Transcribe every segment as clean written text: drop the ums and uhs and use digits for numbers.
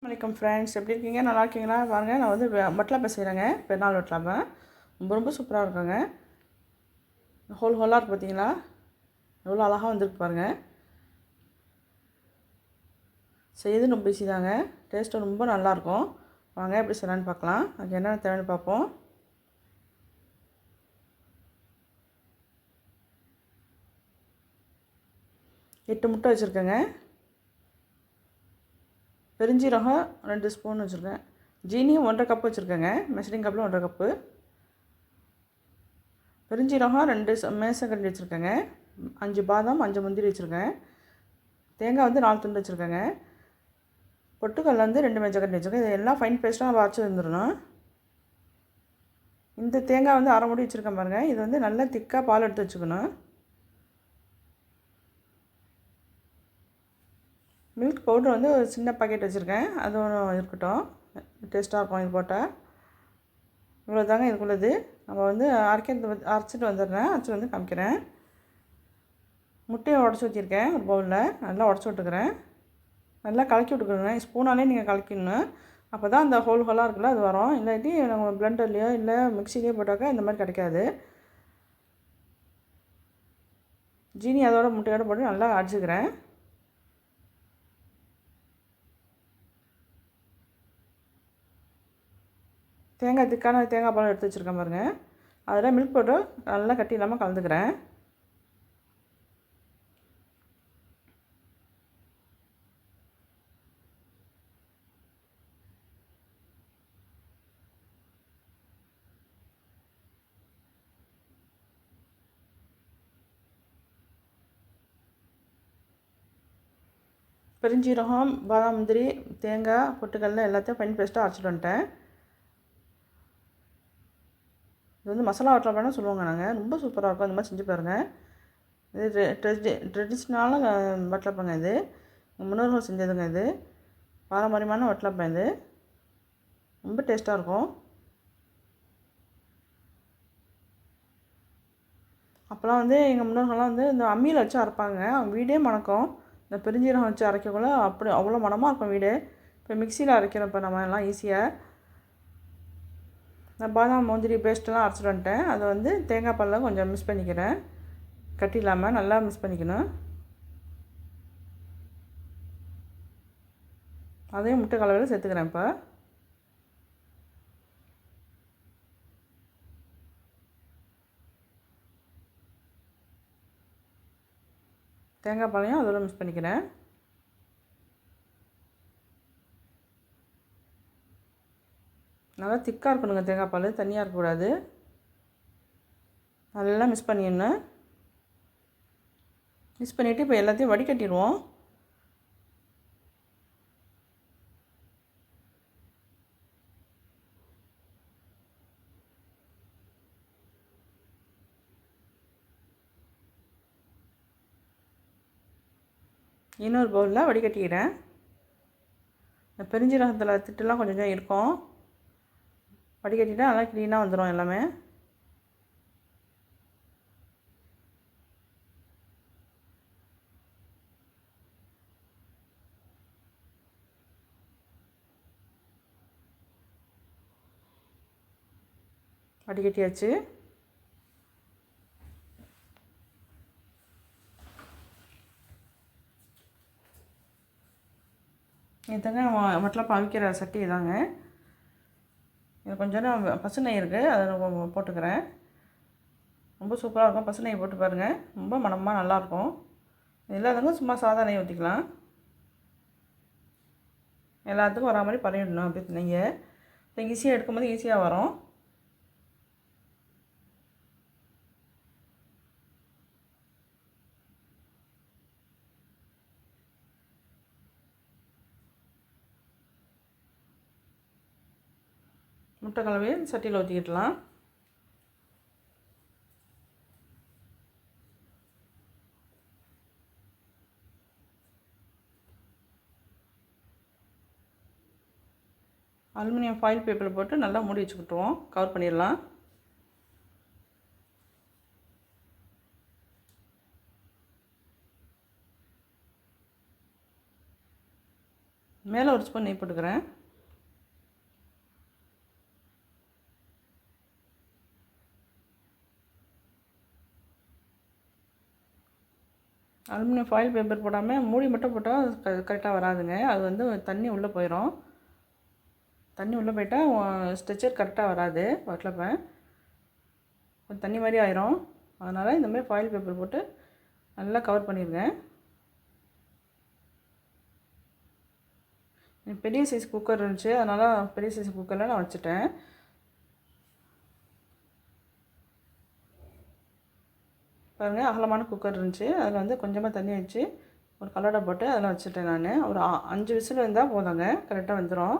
வணக்கம் ஃப்ரெண்ட்ஸ், எப்படி இருக்கீங்க? நல்லா இருக்கீங்களா? பாருங்கள், நான் வந்து வட்டலாப்பை செய்கிறேங்க. பெருநாள் வட்டலாப்பை ரொம்ப ரொம்ப சூப்பராக இருக்குங்க. ஹோலாக இருக்குது பார்த்தீங்களா? எவ்வளோ அழகாக வந்துருக்கு பாருங்கள். செய்யறது ரொம்ப ஈஸி தாங்க. டேஸ்ட்டு ரொம்ப நல்லாயிருக்கும். வாங்க எப்படி செய்யலான்னு பார்க்கலாம். அதுக்கு என்னென்ன தேவைன்னு பார்ப்போம். எட்டு முட்டை வச்சுருக்கேங்க. பெருஞ்சீரகம் 2 ஸ்பூன் வச்சுருக்கேன். ஜீனியும் 1½ கப் வச்சுருக்கேங்க. மெஷரிங் கப்பில் 1½ கப்பு. பெருஞ்சீரகம் 2 மேசக்கரண்டி வச்சுருக்கேங்க. 5 பாதாம், 5 முந்திரி வச்சுருக்கேன். தேங்காய் வந்து 4 துண்டு வச்சுருக்கேங்க. பொட்டுக்கல்ல வந்து 2 மேஜக்கரண்டி வச்சுருக்கேன். இது எல்லாம் ஃபைன் பேஸ்ட்டாக நம்ம அரைச்சி வந்துடணும். இந்த தேங்காய் வந்து அரை மூடி வச்சுருக்கேன் பாருங்கள். இது வந்து நல்லா திக்காக பால் எடுத்து வச்சுக்கணும். மில்க் பவுட்ரு வந்து ஒரு சின்ன பாக்கெட் வச்சுருக்கேன். அது ஒன்று இருக்கட்டும், டேஸ்ட்டாக இருக்கும் இது போட்டால். இவ்வளோ தாங்க இதுக்குள்ளது. நம்ம வந்து அரைச்சிட்டு வந்துடுறேன். அரைச்சிட்டு வந்து காமிக்கிறேன். முட்டையை உடச்சி ஊற்றிருக்கேன் ஒரு பவுலில். நல்லா உடச்சி விட்டுக்கிறேன். நல்லா கலக்கி விட்டுக்கிறேங்க. ஸ்பூனாலே நீங்கள் கலக்கிடணும். அப்போ தான் அந்த ஹோலாக இருக்குல்ல அது வரும். இல்லாட்டி நம்ம பிளெண்டர்லையோ இல்லை மிக்சிலேயோ போட்டாக்கா இந்த மாதிரி கிடைக்காது. ஜீனி அதோட முட்டையோடு போட்டு நல்லா அடிச்சுக்கிறேன். திக்கான தேங்காய் பால் எடுத்து வச்சுருக்கேன் பாருங்கள். அதில் மில்க் பவுடர் நல்லா கட்டி இல்லாமல் கலந்துக்கிறேன். பெருஞ்சீரகம், பாதாம், முந்திரி, தேங்காய், பொட்டுக்கல்ல எல்லாத்தையும் ஃபைன் பேஸ்ட்டாக அரைச்சிட்டு வந்துட்டேன். இது வந்து மசாலா வட்டலாப்பைன்னு சொல்லுவாங்க நாங்கள். ரொம்ப சூப்பராக இருக்கும். அந்த மாதிரி செஞ்சு பாருங்கள். இது ட்ரெடிஷ்னலான வட்டலாப்பைங்க. இது முன்னோர்கள் செஞ்சதுங்க. இது பாரம்பரியமான வட்டலாப்பை. இது ரொம்ப டேஸ்ட்டாக இருக்கும். அப்போலாம் வந்து எங்கள் முன்னோர்கள்லாம் வந்து இந்த அம்மியில் வச்சு அரைப்பாங்க. அவங்க வீடே மணக்கும். இந்த பெருஞ்சீரகம் வச்சு அரைக்கக்குள்ள அப்படி அவ்வளோ மணமாக இருக்கும் வீடு. இப்போ மிக்சியில் அரைக்கிறப்ப நம்ம எல்லாம் ஈஸியாக நான் பாதாம் முந்திரி பேஸ்ட்டெல்லாம் அரைச்சிட்டு வந்துட்டேன். அதை வந்து தேங்காய் பாலில் கொஞ்சம் மிக்ஸ் பண்ணிக்கிறேன். கட்டி இல்லாமல் நல்லா மிக்ஸ் பண்ணிக்கணும். அதையும் முட்டை கலவையில் சேர்த்துக்கிறேன். இப்போ தேங்காய் பாலையும் அதோட மிக்ஸ் பண்ணிக்கிறேன். நல்லா திக்காக இருக்கணுங்க தேங்காய் பால், தண்ணியாக இருக்கக்கூடாது. நல்லா மிக்ஸ் பண்ணிடணும். மிக்ஸ் பண்ணிவிட்டு இப்போ எல்லாத்தையும் வடிகட்டிடுவோம். இன்னொரு பவுலில் வடிகட்டிக்கிறேன். இந்த பெருஞ்சீரகத்தில் திட்டுலாம் கொஞ்சம் இருக்கும். வடிகட்டிட்டா நல்லா க்ளீனாக வந்துடும் எல்லாமே. வடிகட்டியாச்சு. இதுதாங்க வட்டலாப்பை அவிக்கிற சட்டி இதாங்க. இது கொஞ்சம் பசு நெய் இருக்குது, அதை போட்டுக்கிறேன். ரொம்ப சூப்பராக இருக்கும். பசு நெய் போட்டு பாருங்கள், ரொம்ப மணமாக நல்லாயிருக்கும். இல்லாதவங்க சும்மா சாதா நெய் ஊற்றிக்கலாம். எல்லாத்துக்கும் வரா மாதிரி பரவிடணும். அப்படி நெய்யை இப்போ ஈஸியாக எடுக்கும்போது ஈஸியாக வரும். முட்டை கலவையை சட்டியில் ஊற்றிக்கிடலாம். அலுமினியம் ஃபாயில் பேப்பரில் போட்டு நல்லா மூடி வச்சுக்கிட்டுருவோம். கவர் பண்ணிடலாம். மேலே ஒரு ஸ்பூன் நெய் போட்டுக்கிறேன். அலுமினியம் ஃபாயில் பேப்பர் போடாமல் மூடி மட்டும் போட்டால் கரெக்டாக வராதுங்க. அது வந்து தண்ணி உள்ளே போயிடும். தண்ணி உள்ளே போயிட்டால் ஸ்ட்ரெச்சர் கரெக்டாக வராது. வட்டலப்பை கொஞ்சம் தண்ணி மாதிரி ஆயிரும். அதனால் இந்தமாதிரி ஃபாயில் பேப்பர் போட்டு நல்லா கவர் பண்ணிடுங்க. பெரிய சைஸ் குக்கர் இருந்துச்சு, அதனால் பெரிய சைஸ் குக்கரில் நான் வச்சுட்டேன். பாருங்கள், அகலமான குக்கர் இருந்துச்சு. அதில் வந்து கொஞ்சமாக தண்ணி வச்சு ஒரு கல்லடை போட்டு அதில் வச்சுட்டேன். நான் ஒரு 5 விசில் இருந்தால் போதுங்க, கரெக்டாக வந்துடும்.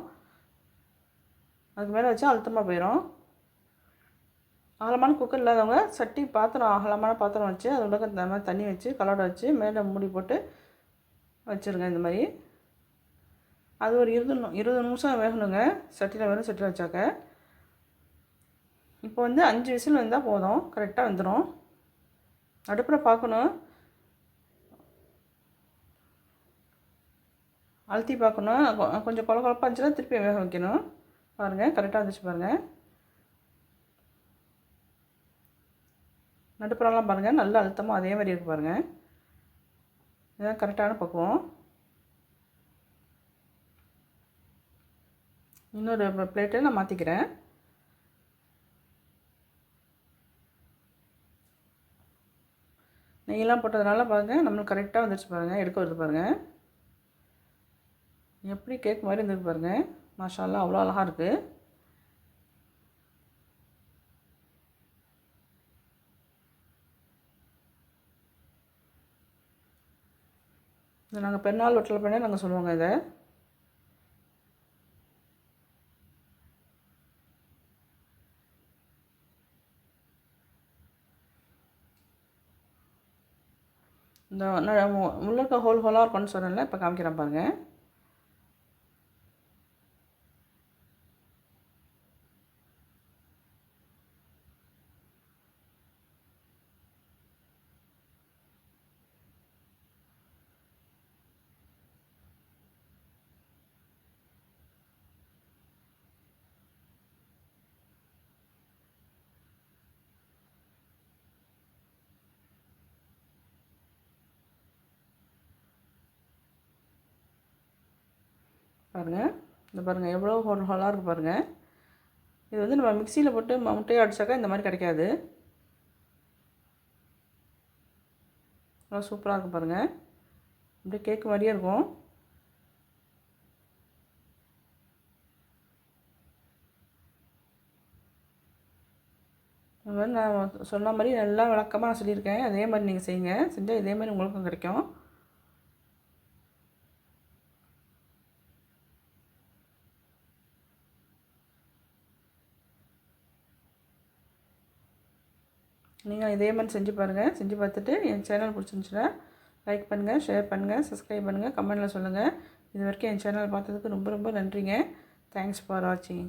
அதுக்கு மேலே வச்சா அழுத்தமாக போயிடும். அகலமான குக்கர் இல்லாதவங்க சட்டி பாத்திரம், அகலமான பாத்திரம் வச்சு அது உள்ள இந்த மாதிரி தண்ணி வச்சு கல்லடை வச்சு மேலே மூடி போட்டு வச்சுருங்க. இந்த மாதிரி அது ஒரு 20 நிமிஷம் வேகணுங்க, சட்டியில் வெறும் சட்டியில் வச்சாக்க. இப்போ வந்து 5 விசில் வந்தால் போதும், கரெக்டாக வந்துடும். அடுப்பில் பார்க்கணும், அழுத்தி பார்க்கணும். கொஞ்சம் கொழப்பாக இருந்துச்சுன்னா திருப்பி வேக வைக்கணும். பாருங்கள், கரெக்டாக வந்துச்சு பாருங்கள். நடுப்புறம்லாம் பாருங்கள், நல்ல அழுத்தமாக அதே மாதிரி இருக்குது பாருங்கள். இதுதான் கரெக்டான பக்குவம். இன்னொரு பிளேட்டை நான் மாற்றிக்கிறேன். நெய்யெல்லாம் போட்டதுனால பாருங்கள், நம்மளுக்கு கரெக்டாக வந்துடுச்சு பாருங்கள். எடுக்க வருது பாருங்கள், எப்படி கேக் மாதிரி இருந்துருக்கு பாருங்கள். மாஷா அல்லாஹ், அவ்வளோ அழகாக இருக்குது. இது நாங்கள் பெருநாள் வட்டல் பண்ணி நாங்கள் சொல்லுவோங்க இதை. இந்த உள்ளக்க ஹோல் ஹோலாக இருக்கும்னு சொன்னேன்ல, இப்போ காமிக்கிறேன் பாருங்கள். பாருங்கள், இந்த பாருங்கள் எவ்வளோ ஹோல் ஹோலாக இருக்குது பாருங்கள். இது வந்து நம்ம மிக்சியில் போட்டு முட்டையை அடித்தாக்கா இந்த மாதிரி கிடைக்காது. நல்லா சூப்பராக இருக்கும் பாருங்கள், அப்படியே கேக்கு மாதிரியே இருக்கும். அது மாதிரி நான் சொன்ன மாதிரி நல்லா விளக்கமாக நான் சொல்லியிருக்கேன். அதே மாதிரி நீங்கள் செய்யுங்க, செஞ்சால் இதே மாதிரி உங்களுக்கும் கிடைக்கும். நீங்கள் இதே மாதிரி செஞ்சு பாருங்கள். செஞ்சு பார்த்துட்டு என் சேனல் பிடிச்சிருந்துச்சுன்னா லைக் பண்ணுங்கள், ஷேர் பண்ணுங்கள், சப்ஸ்கிரைப் பண்ணுங்கள், கமெண்டில் சொல்லுங்கள். இது வரைக்கும் என் சேனல் பார்த்ததுக்கு ரொம்ப ரொம்ப நன்றிங்க. தேங்க்ஸ் ஃபார் வாட்சிங்.